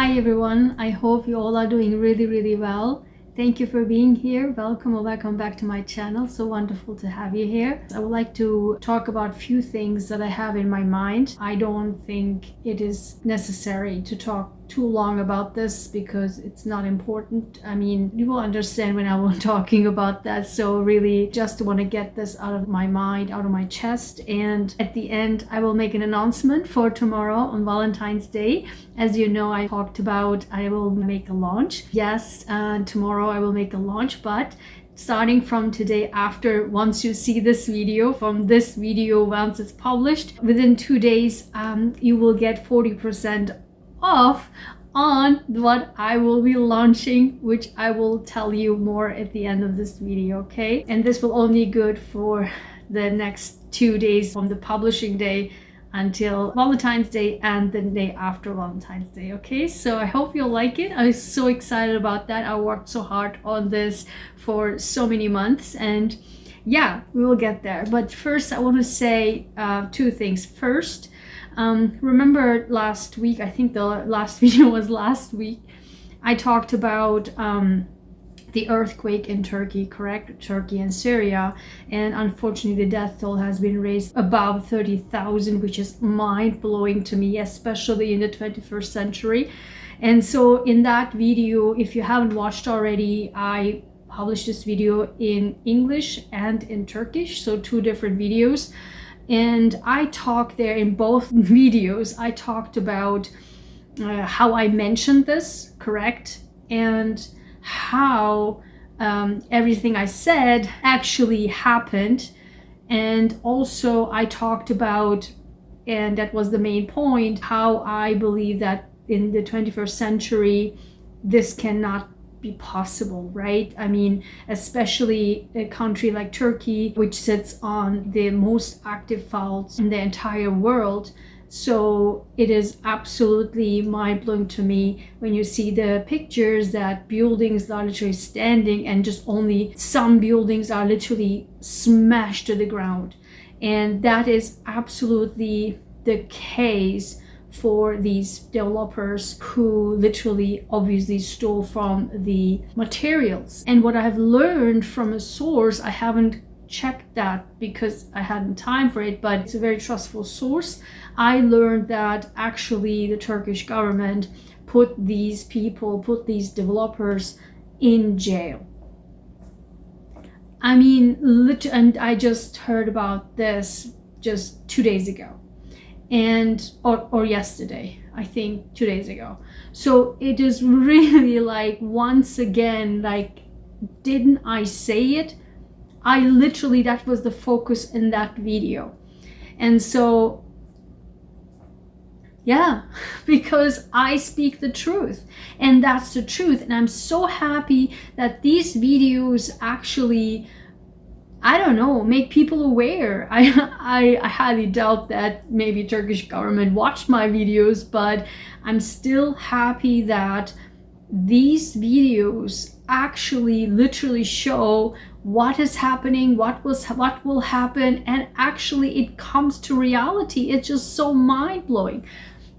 Hi everyone, I hope you all are doing really well. Thank you for being here. Welcome or welcome back to my channel. So wonderful to have you here. I would like to talk about a few things that I have in my mind. I don't think it is necessary to talk too long about this because it's not important. I mean, you will understand when I'm talking about that. So really just want to get this out of my mind, out of my chest. And at the end, I will make an announcement for tomorrow on Valentine's Day. As you know, I talked about I will make a launch. Yes, tomorrow I will make a launch, but starting from today, once you see this video, from this video, once it's published, within 2 days, you will get 40% off on what I will be launching, which I will tell you more at the end of this video, okay? And this will only be good for the next 2 days from the publishing day until Valentine's Day and the day after Valentine's Day, okay? So I hope you'll like it. I'm so excited about that. I worked so hard on this for so many months, and yeah, we will get there. But first I want to say two things. First, remember last week, I think the last video was last week, I talked about the earthquake in Turkey, correct? Turkey and Syria. And unfortunately, the death toll has been raised above 30,000, which is mind-blowing to me, especially in the 21st century. And so in that video, if you haven't watched already, I published this video in English and in Turkish, so 2 different videos. And I talked there in both videos, I talked about how I mentioned this, correct? And how everything I said actually happened. And also I talked about, and that was the main point, how I believe that in the 21st century this cannot be possible, right? I mean, especially a country like Turkey, which sits on the most active faults in the entire world. So it is absolutely mind-blowing to me when you see the pictures that buildings are literally standing and just only some buildings are literally smashed to the ground. And that is absolutely the case for these developers who literally obviously stole from the materials. And what I have learned from a source, I haven't checked that because I hadn't time for it, but it's a very trustful source. I learned that actually the Turkish government put these developers in jail. I mean, and I just heard about this just 2 days ago, and or yesterday, I think 2 days ago. So it is really like, once again, like, didn't I say it? I literally, that was the focus in that video. And so yeah, because I speak the truth, and that's the truth. And I'm so happy that these videos actually, I don't know, make people aware. I highly doubt that maybe Turkish government watched my videos, but I'm still happy that these videos actually literally show what is happening, what will happen, and actually it comes to reality. It's just so mind-blowing.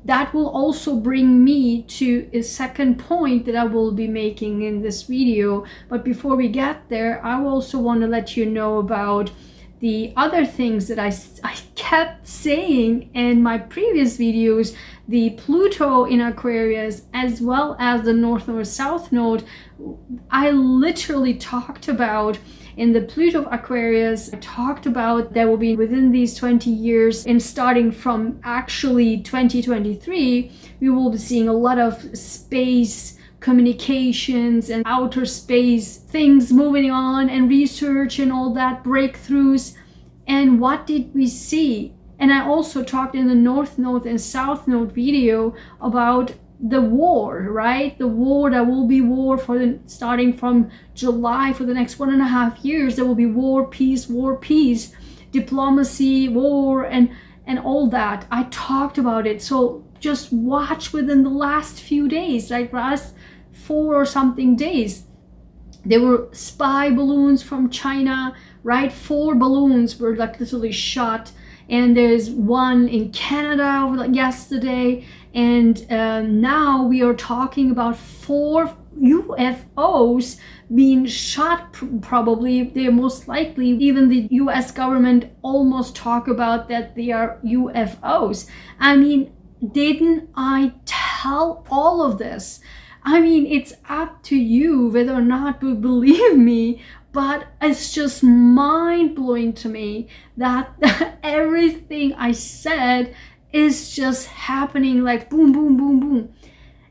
That will also bring me to a second point that I will be making in this video. But before we get there, I also want to let you know about the other things that I kept saying in my previous videos, the Pluto in Aquarius, as well as the North Node, South Node. I literally talked about in the Pluto Aquarius, I talked about there will be within these 20 years, and starting from actually 2023, we will be seeing a lot of space communications and outer space things moving on, and research and all that, breakthroughs. And what did we see? And I also talked in the North Node and South Node video about the war, right? The war, there will be war starting from July for the next 1.5 years. There will be war, peace, diplomacy, war, and all that. I talked about it. So just watch within the last few days, like last 4 or something days. There were spy balloons from China, right? 4 balloons were like literally shot. And there's one in Canada like yesterday, And now we are talking about 4 UFOs being shot. Probably they're most likely, even the US government almost talk about that they are UFOs. I mean, didn't I tell all of this? I mean, it's up to you whether or not to believe me, but it's just mind-blowing to me that everything I said is just happening like boom, boom, boom, boom.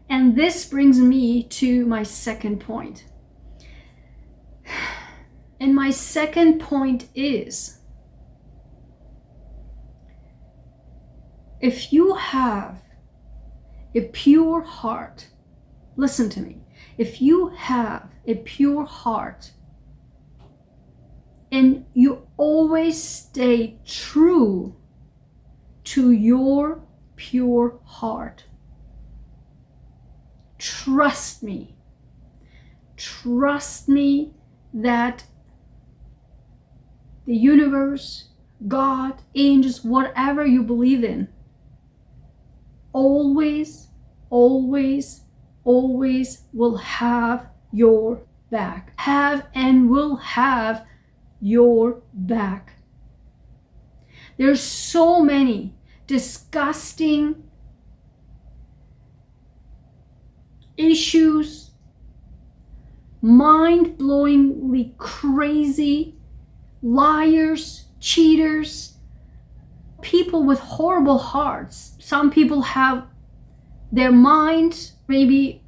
And this brings me to my second point. And my second point is, if you have a pure heart, listen to me, if you have a pure heart and you always stay true to your pure heart, trust me that the universe, God, angels, whatever you believe in, always will have your back. Have and will have your back. There's so many disgusting issues, mind-blowingly crazy liars, cheaters, people with horrible hearts. Some people have their minds maybe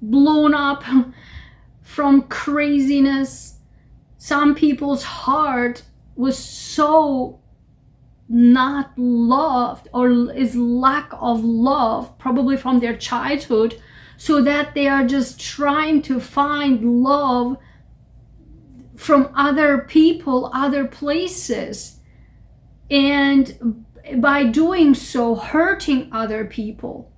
blown up from craziness. Some people's heart was so not loved, or is lack of love, probably from their childhood, so that they are just trying to find love from other people, other places, and by doing so hurting other people.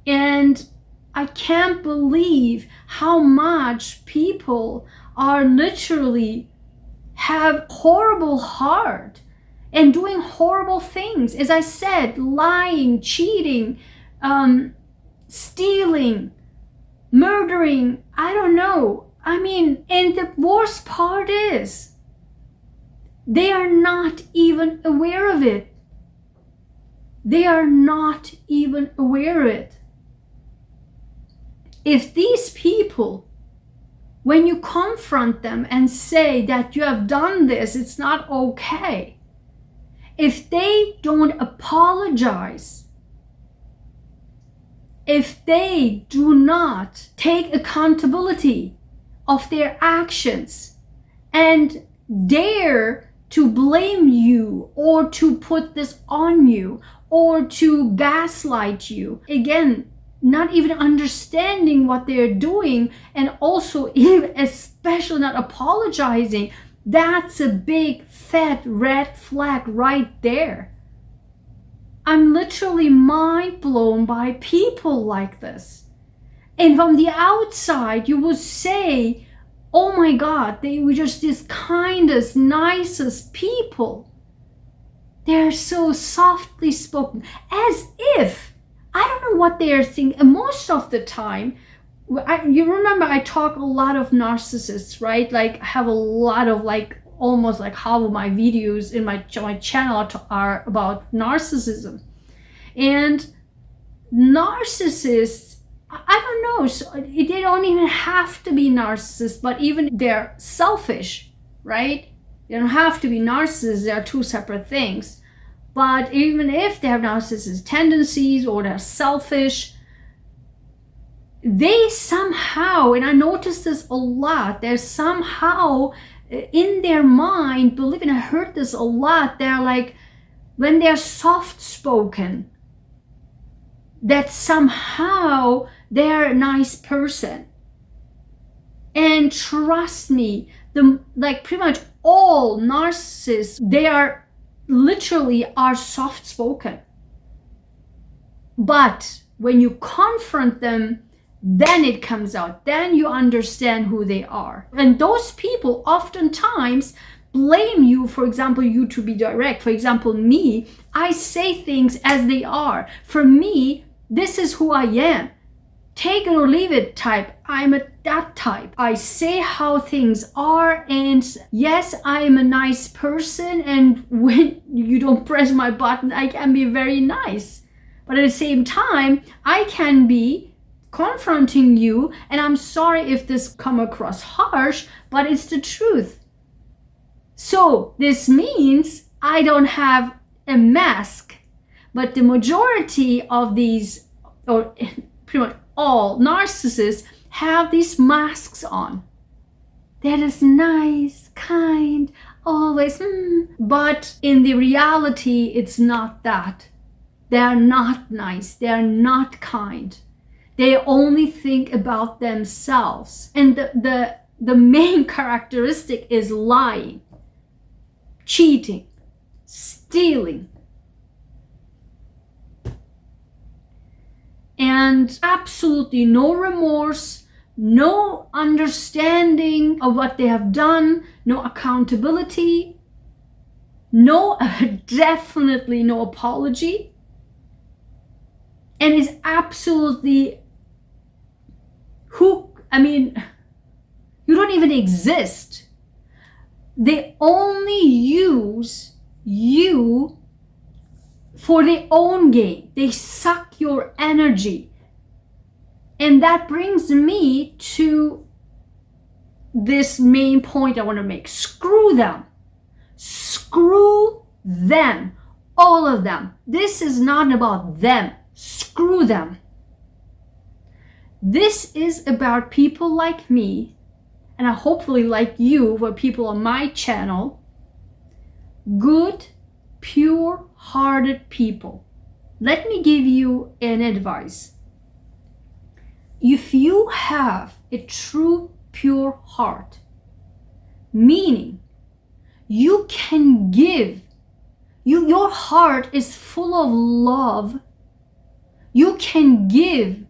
And I can't believe how much people are literally have horrible heart and doing horrible things. As I said, lying, cheating, stealing, murdering, I don't know. I mean, and the worst part is they are not even aware of it. They are not even aware of it. If these people, when you confront them and say that you have done this, it's not okay, if they don't apologize, if they do not take accountability of their actions and dare to blame you or to put this on you or to gaslight you, again, not even understanding what they're doing, and also even especially not apologizing, that's a big fat red flag right there. I'm literally mind blown by people like this. And from the outside, you would say, oh my God, they were just these kindest, nicest people. They're so softly spoken, as if, I don't know what they're thinking. And most of the time, you remember I talk a lot of narcissists, right? Like I have a lot of almost like half of my videos in my channel are about narcissism. And narcissists, I don't know, so they don't even have to be narcissists, but even they're selfish, right? They don't have to be narcissists, they are two separate things. But even if they have narcissistic tendencies or they're selfish, they somehow, and I noticed this a lot, they're somehow in their mind, believe it, I heard this a lot, they're like, when they're soft-spoken, that somehow they're a nice person. And trust me, pretty much all narcissists, they are literally are soft-spoken. But when you confront them, then it comes out. Then you understand who they are. And those people, oftentimes, blame you, for example, you to be direct. For example, me, I say things as they are. For me, this is who I am. Take it or leave it type. I'm that type. I say how things are, and yes, I am a nice person, and when you don't press my button, I can be very nice. But at the same time, I can be confronting you, and I'm sorry if this come across harsh, but it's the truth. So this means I don't have a mask, but the majority of these, or pretty much all narcissists, have these masks on. They're just nice, kind, always, but in the reality, it's not that. They're not nice, they're not kind. They only think about themselves. And the main characteristic is lying, cheating, stealing, and absolutely no remorse, no understanding of what they have done, no accountability, definitely no apology, and is absolutely you don't even exist. They only use you for their own gain. They suck your energy. And that brings me to this main point I want to make. Screw them. Screw them. All of them. This is not about them. Screw them. This is about people like me, and hopefully like you, for people on my channel, good, pure-hearted people. Let me give you an advice. If you have a true, pure heart, meaning you can give, your heart is full of love, you can give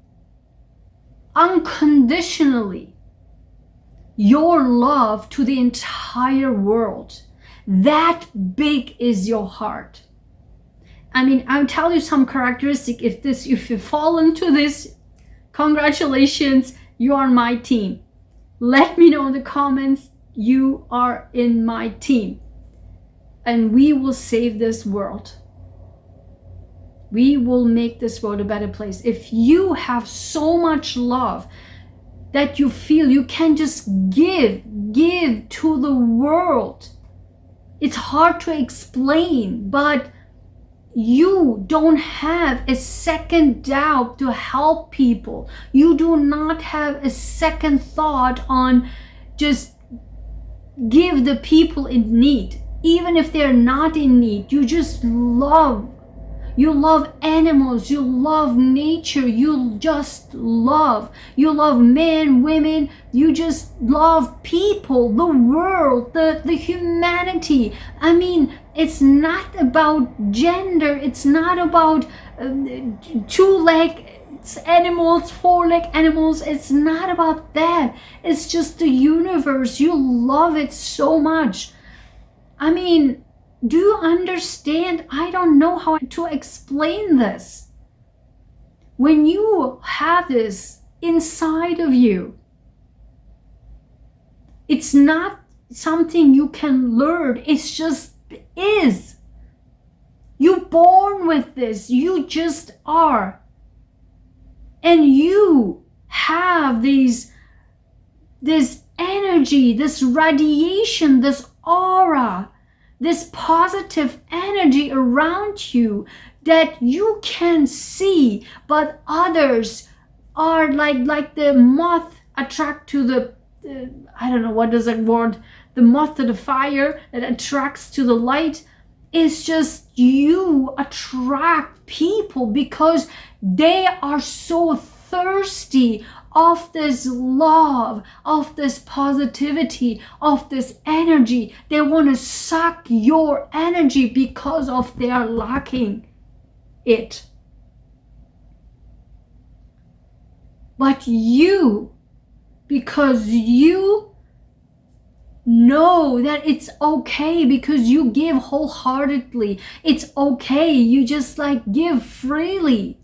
unconditionally your love to the entire world. That big is your heart. I'll tell you some characteristic. If you fall into this, congratulations, you are on my team. Let me know in the comments you are in my team, and we will save this world. We will make this world a better place. If you have so much love that you feel you can just give to the world, it's hard to explain, but you don't have a second doubt to help people. You do not have a second thought on just give the people in need. Even if they're not in need, you just love. You love animals, you love nature, you just love. You love men, women, you just love people, the world, the humanity. It's not about gender, it's not about two-leg animals, four-leg animals, it's not about that. It's just the universe, you love it so much. Do you understand? I don't know how to explain this. When you have this inside of you, it's not something you can learn. It's just is. You're born with this. You just are. And you have this energy, this radiation, this aura, this positive energy around you that you can see, but others are like the moth attract to the I don't know what is that word, the moth to the fire that attracts to the light. It's just you attract people because they are so thirsty of this love, of this positivity, of this energy. They want to suck your energy because of they are lacking it. But you, because you know that it's okay because you give wholeheartedly. It's okay. You just like give freely.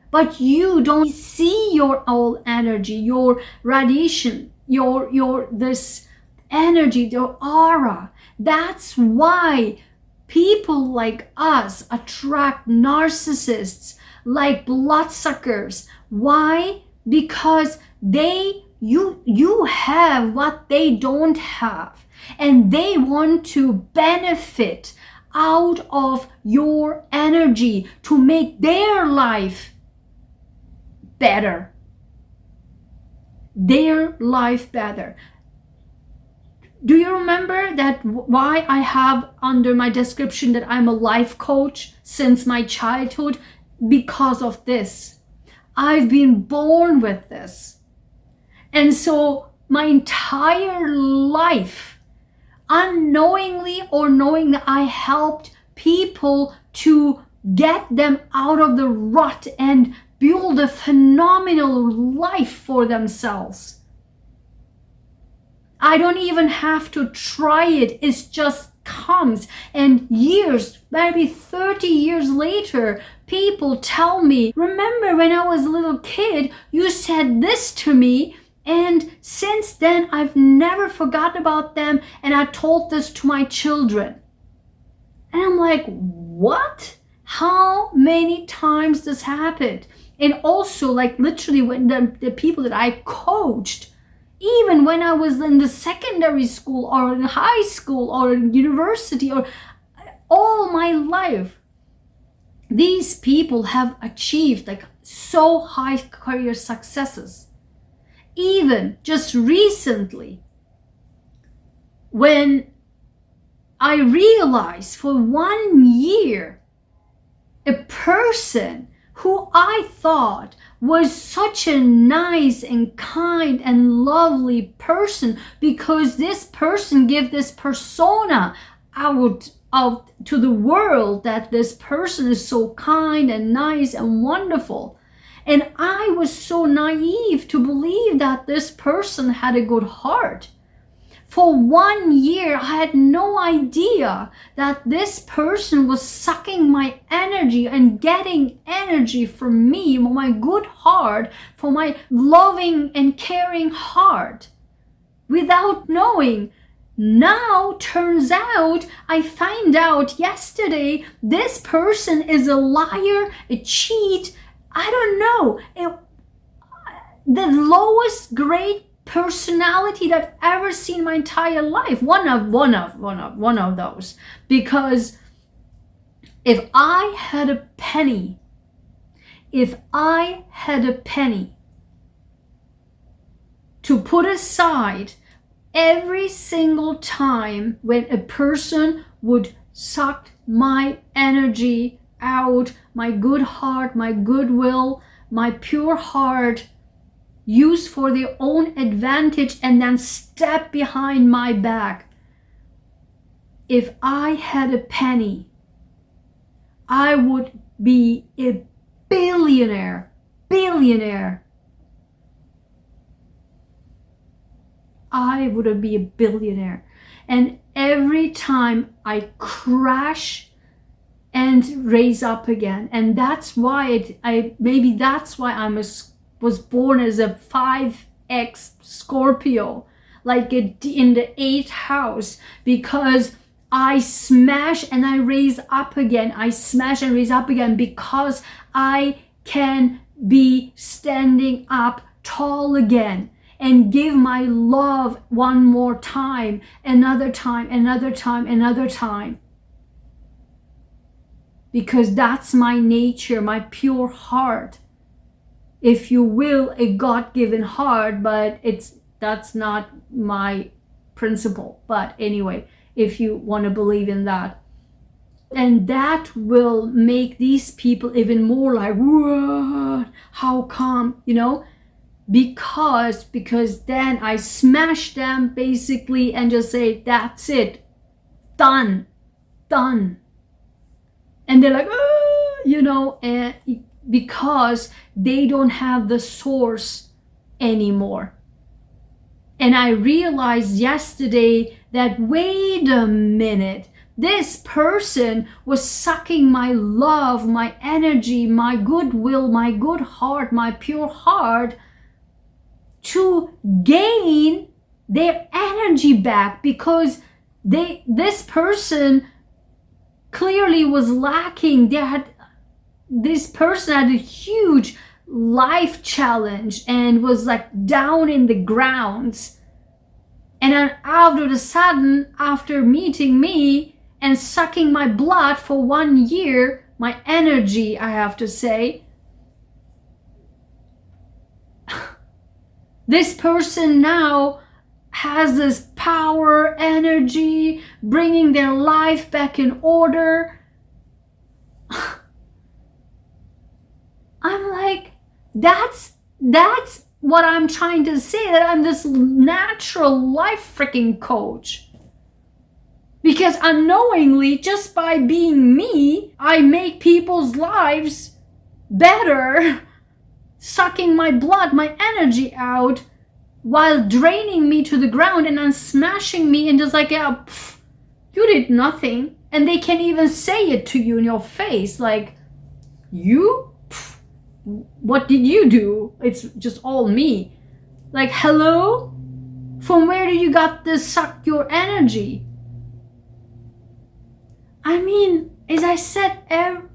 But you don't see your own energy, your radiation, your this energy, your aura. That's why people like us attract narcissists like bloodsuckers. Why? Because you have what they don't have, and they want to benefit out of your energy to make their life better. Their life better. Do you remember that why I have under my description that I'm a life coach since my childhood? Because of this. I've been born with this. And so my entire life, unknowingly or knowing, that I helped people to get them out of the rut and build a phenomenal life for themselves. I don't even have to try it. It just comes. And years, maybe 30 years later, people tell me, remember when I was a little kid, you said this to me. And since then, I've never forgotten about them. And I told this to my children. And I'm like, what? How many times this happened? And also, like literally when the people that I coached, even when I was in the secondary school or in high school or in university or all my life, these people have achieved like so high career successes. Even just recently, when I realized for 1 year, a person who I thought was such a nice and kind and lovely person, because this person gave this persona out to the world that this person is so kind and nice and wonderful. And I was so naive to believe that this person had a good heart. For 1 year, I had no idea that this person was sucking my energy and getting energy from me, from my good heart, from my loving and caring heart, without knowing. Now, turns out, I find out yesterday, this person is a liar, a cheat. I don't know. The lowest grade personality that I've ever seen in my entire life. One of those. Because if I had a penny to put aside every single time when a person would suck my energy out, my good heart, my goodwill, my pure heart, use for their own advantage and then step behind my back. If I had a penny, I would be a billionaire. I would be a billionaire. And every time I crash and raise up again. And that's why that's why I was born as a 5x Scorpio, like in the 8th house, because I smash and I raise up again. I smash and raise up again because I can be standing up tall again and give my love one more time, another time, another time, another time. Because that's my nature, my pure heart. If you will, a God-given heart, but that's not my principle. But anyway, if you want to believe in that. And that will make these people even more like, what? How come, Because then I smash them basically and just say, that's it, done. And they're like, and because they don't have the source anymore. And I realized yesterday that, wait a minute, this person was sucking my love, my energy, my goodwill, my good heart, my pure heart to gain their energy back, because this person clearly was lacking. This person had a huge life challenge and was like down in the grounds. And then out of the sudden, after meeting me and sucking my blood for 1 year, my energy, I have to say, this person now has this power, energy, bringing their life back in order. I'm like, that's what I'm trying to say, that I'm this natural life freaking coach. Because unknowingly, just by being me, I make people's lives better, sucking my blood, my energy out, while draining me to the ground and then smashing me and just like, yeah, you did nothing. And they can even say it to you in your face, like, you? What did you do? It's just all me. Like, hello? From where did you got this suck your energy? I mean, as I said,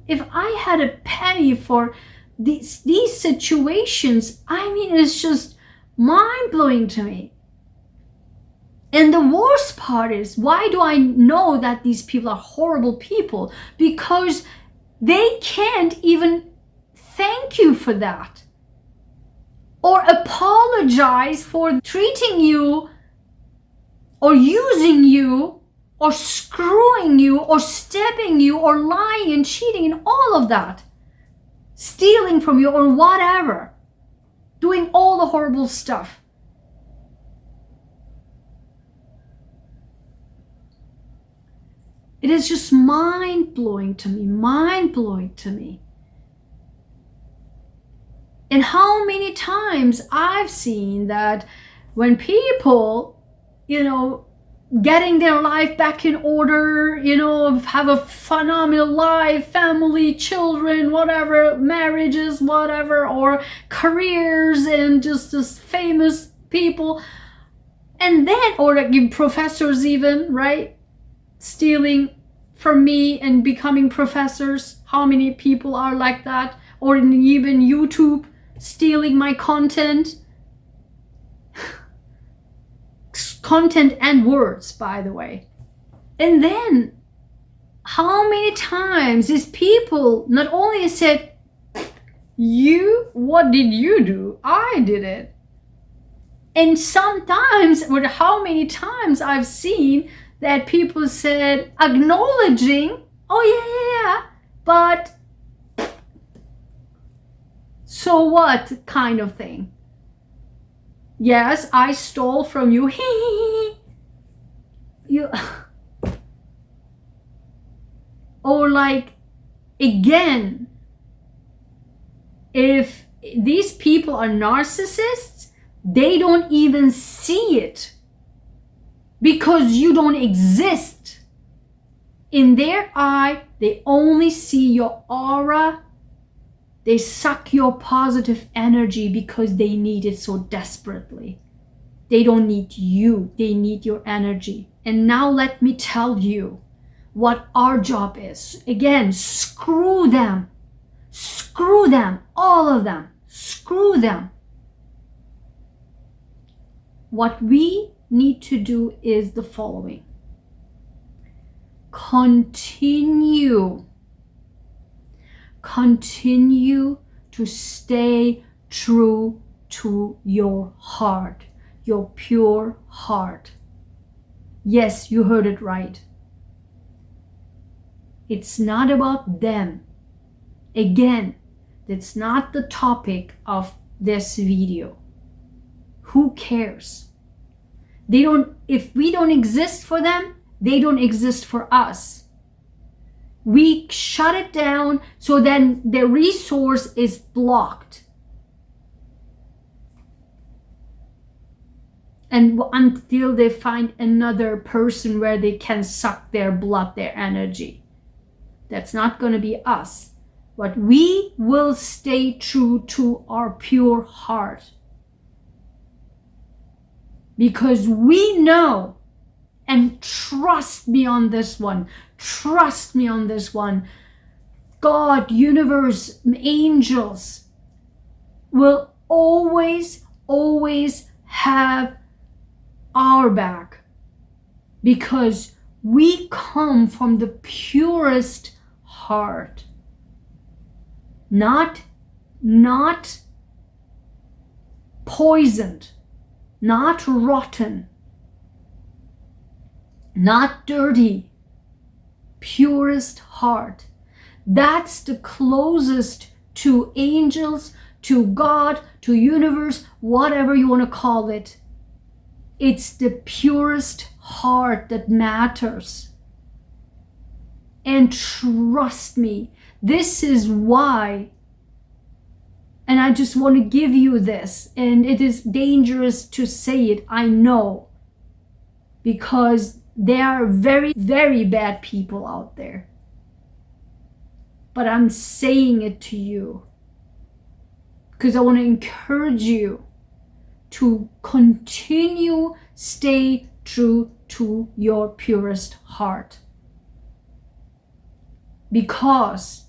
if I had a penny for these situations, I mean, it's just mind-blowing to me. And the worst part is, why do I know that these people are horrible people? Because they can't even thank you for that, or apologize for treating you or using you or screwing you or stabbing you or lying and cheating and all of that, stealing from you or whatever, doing all the horrible stuff. It is just mind-blowing to me. And how many times I've seen that when people, getting their life back in order, have a phenomenal life, family, children, whatever, marriages, whatever, or careers, and just this famous people, and then, or like professors even, right? Stealing from me and becoming professors. How many people are like that? Or even YouTube, stealing my content. Content and words, by the way. And then, how many times these people not only said, what did you do? I did it. And sometimes, or how many times I've seen that people said, acknowledging, oh yeah, but so what kind of thing. Yes, I stole from you. You. Or like, again, if these people are narcissists, they don't even see it because you don't exist. In their eye, they only see your aura. They suck your positive energy because they need it so desperately. They don't need you. They need your energy. And now let me tell you what our job is. Again, screw them. Screw them. All of them. Screw them. What we need to do is the following. Continue to stay true to your heart, your pure heart. Yes, you heard it right. It's not about them. Again, that's not the topic of this video. Who cares? If we don't exist for them, they don't exist for us. We shut it down so then the resource is blocked. and until they find another person where they can suck their blood, their energy. That's not going to be us. But we will stay true to our pure heart. Because we know, and trust me on this one, trust me on this one, God, universe, angels will always, always have our back. Because we come from the purest heart. Not poisoned, not rotten, not dirty, purest heart. That's the closest to angels, to God, to universe, whatever you want to call it. It's the purest heart that matters. And trust me, this is why, and I just want to give you this, and it is dangerous to say it, I know, because there are very, very bad people out there. But I'm saying it to you because I want to encourage you to continue, stay true to your purest heart. Because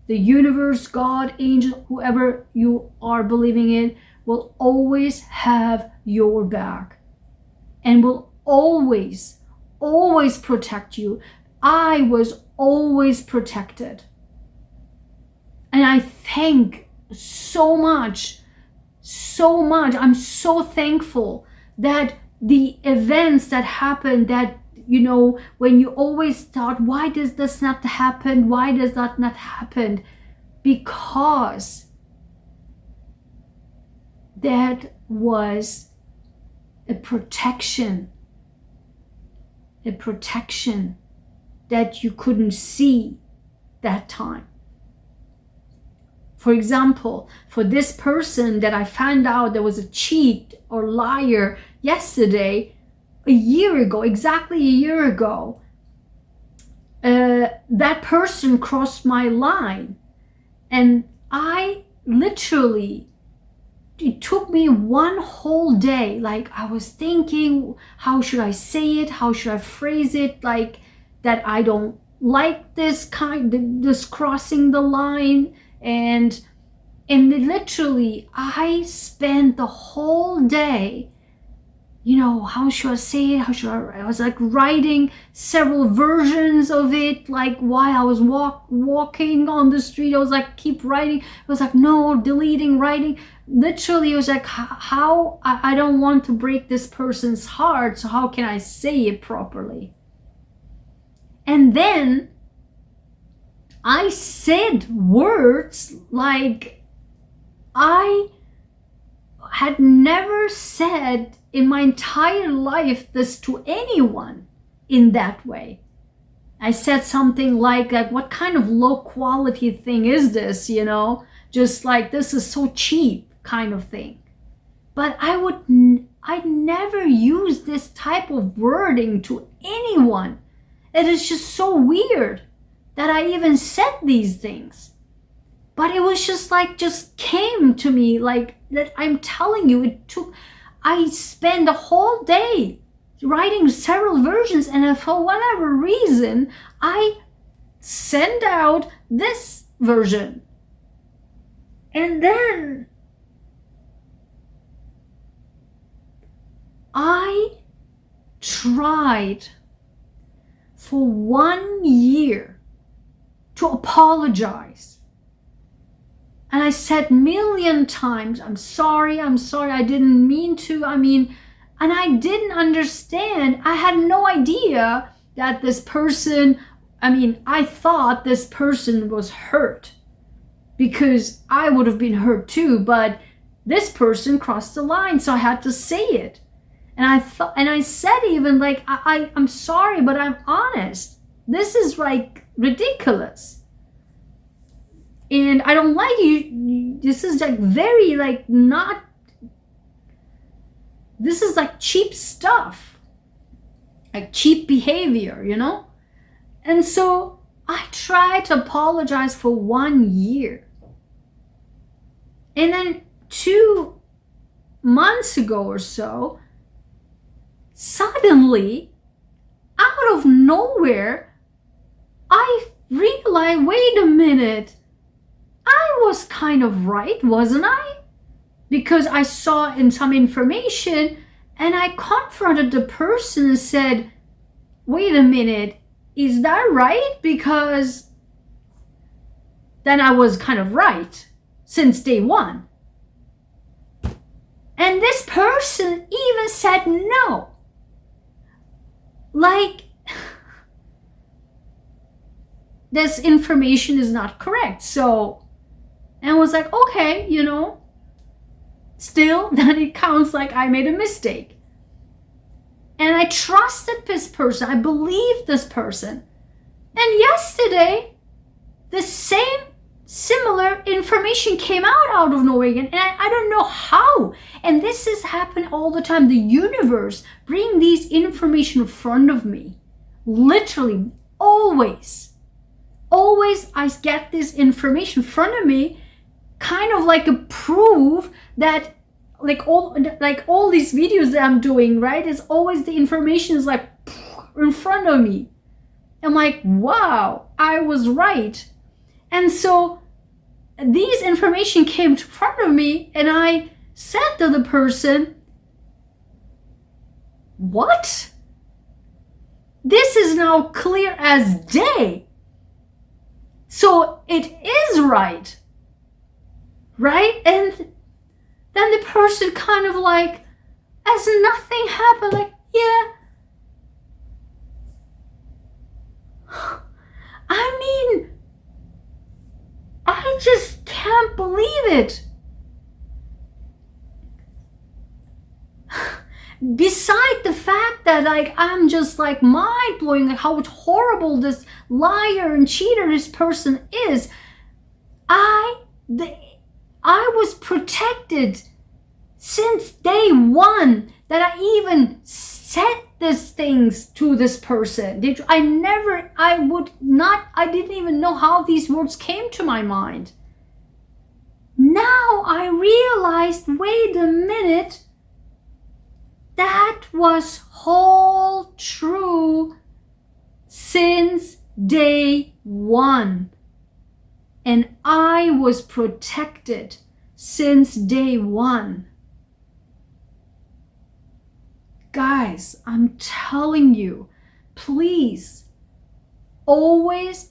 the universe, God, angel, whoever you are believing in, will always have your back and will always, always protect you. I was always protected. And I thank so much, I'm so thankful that the events that happened, that, you know, when you always thought, why does this not happen? Why does that not happen? Because that was a protection that you couldn't see that time. For example, for this person that I found out there was a cheat or liar yesterday, a year ago, exactly a year ago, that person crossed my line. And I literally, it took me one whole day. Like, I was thinking, how should I say it? How should I phrase it? Like, that I don't like this crossing the line. And literally, I spent the whole day, you know, how should I say it? I was like writing several versions of it, like while I was walking on the street. I was like, keep writing. I was like, no, deleting, writing. Literally, it was like, how I don't want to break this person's heart, so how can I say it properly? And then I said words like I had never said in my entire life this to anyone in that way. I said something like what kind of low quality thing is this, you know? Just like, this is so cheap kind of thing. But I'd never use this type of wording to anyone. It is just so weird that I even said these things. But it was just like, just came to me like that. I'm telling you, I spent the whole day writing several versions, and for whatever reason, I sent out this version. And then I tried for 1 year to apologize. And I said a million times, I'm sorry, I didn't mean to. And I didn't understand. I had no idea that this person, I thought this person was hurt because I would have been hurt too, but this person crossed the line, so I had to say it. And I said even like, I'm sorry, but I'm honest. This is like ridiculous. And I don't like you. This is like very like not This is like cheap stuff, like cheap behavior, you know? And so I tried to apologize for 1 year. And then 2 months ago or so, suddenly, out of nowhere, I realized, wait a minute, I was kind of right, wasn't I? Because I saw in some information and I confronted the person and said, wait a minute, is that right? Because then I was kind of right since day one. And this person even said no. Like, this information is not correct. So, and I was like, okay, you know, still, then it counts like I made a mistake. And I trusted this person. I believed this person. And yesterday, the same similar information came out of nowhere again. And I don't know how. And this has happened all the time. The universe bring these information in front of me. Literally, always. Always I get this information in front of me, kind of like a proof that like all these videos that I'm doing, right? It's always the information is like in front of me. I'm like, wow, I was right. And so these information came in front of me and I said to the person, what? This is now clear as day. So it is right. Right? And then the person kind of like, as nothing happened, like, yeah. I mean, I just can't believe it. Beside the fact that like I'm just like mind blowing, like how horrible this liar and cheater this person is, I was protected since day one that I even said these things to this person. I didn't even know how these words came to my mind. Now I realized, wait a minute, that was all true since day one. And I was protected since day one. Guys, I'm telling you, please, always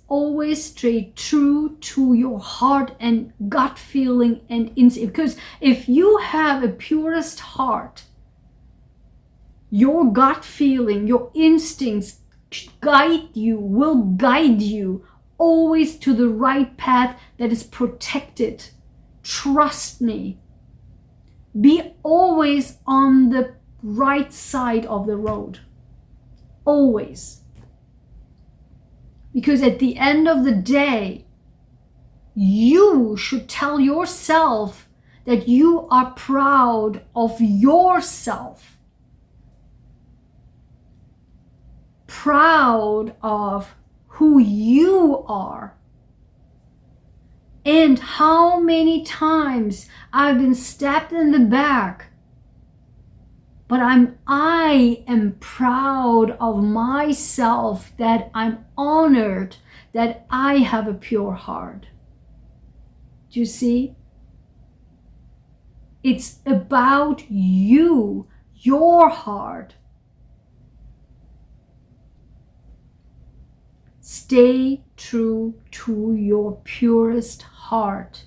stay true to your heart and gut feeling and instinct. Because if you have a purest heart, your gut feeling, your instincts will guide you always to the right path that is protected. Trust me. Be always on the right side of the road. Always. Because at the end of the day, you should tell yourself that you are proud of yourself. Proud of who you are. And how many times I've been stabbed in the back. But I am proud of myself, that I'm honored that I have a pure heart. Do you see? It's about you, your heart. Stay true to your purest heart.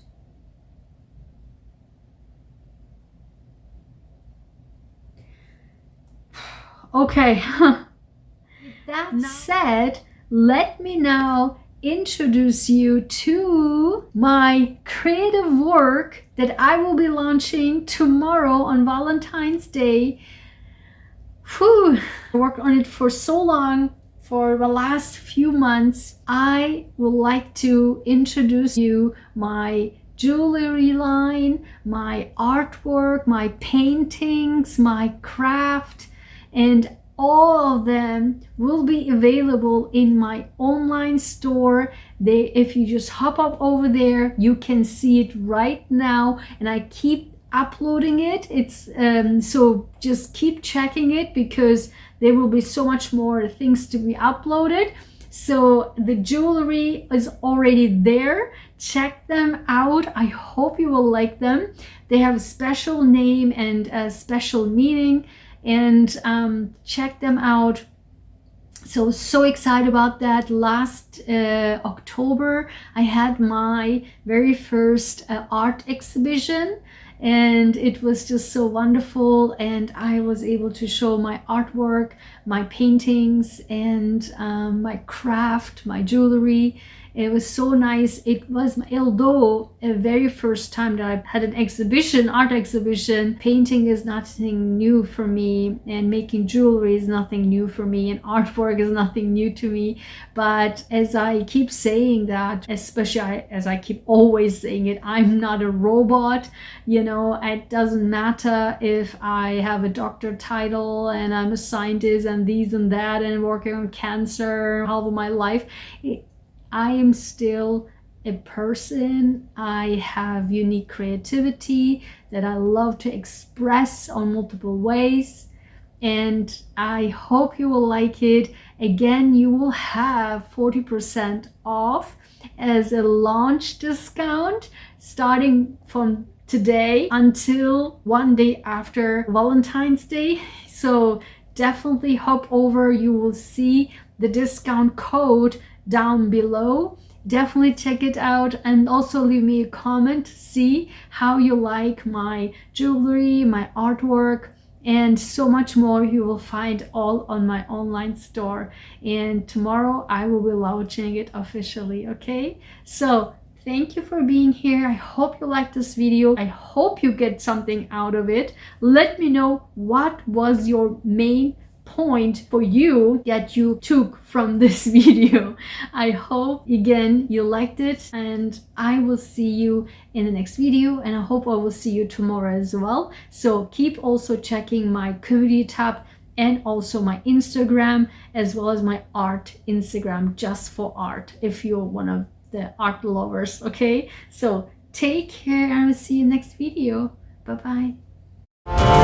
Okay, that said, let me now introduce you to my creative work that I will be launching tomorrow on Valentine's Day. I worked on it for so long, for the last few months. I would like to introduce you my jewelry line, my artwork, my paintings, my craft, and all of them will be available in my online store. If you just hop up over there, you can see it right now, and I keep uploading it. It's so just keep checking it, because there will be so much more things to be uploaded. So the jewelry is already there. Check them out. I hope you will like them. They have a special name and a special meaning, and check them out. So excited about that. Last October, I had my very first art exhibition, and it was just so wonderful, and I was able to show my artwork, my paintings, and my craft, my jewelry. It was so nice. It was, although a very first time that I had an exhibition, art exhibition, painting is nothing new for me, and making jewelry is nothing new for me, and artwork is nothing new to me. But as I keep saying that, especially as I keep always saying it, I'm not a robot. You know, it doesn't matter if I have a doctor title and I'm a scientist and these and that and working on cancer all of my life. I am still a person. I have unique creativity that I love to express on multiple ways, and I hope you will like it. Again, you will have 40% off as a launch discount starting from today until one day after Valentine's Day. So definitely hop over. You will see the discount code down below. Definitely check it out, and also leave me a comment to see how you like my jewelry, my artwork, and so much more. You will find all on my online store, and tomorrow I will be launching it officially. Okay, so thank you for being here. I hope you liked this video. I hope you get something out of it. Let me know what was your main point for you that you took from this video. I hope again you liked it, and I will see you in the next video, and I hope I will see you tomorrow as well. So keep also checking my community tab and also my Instagram, as well as my art Instagram, just for art, if you're one of the art lovers. Okay, so take care, and I will see you next video. Bye bye.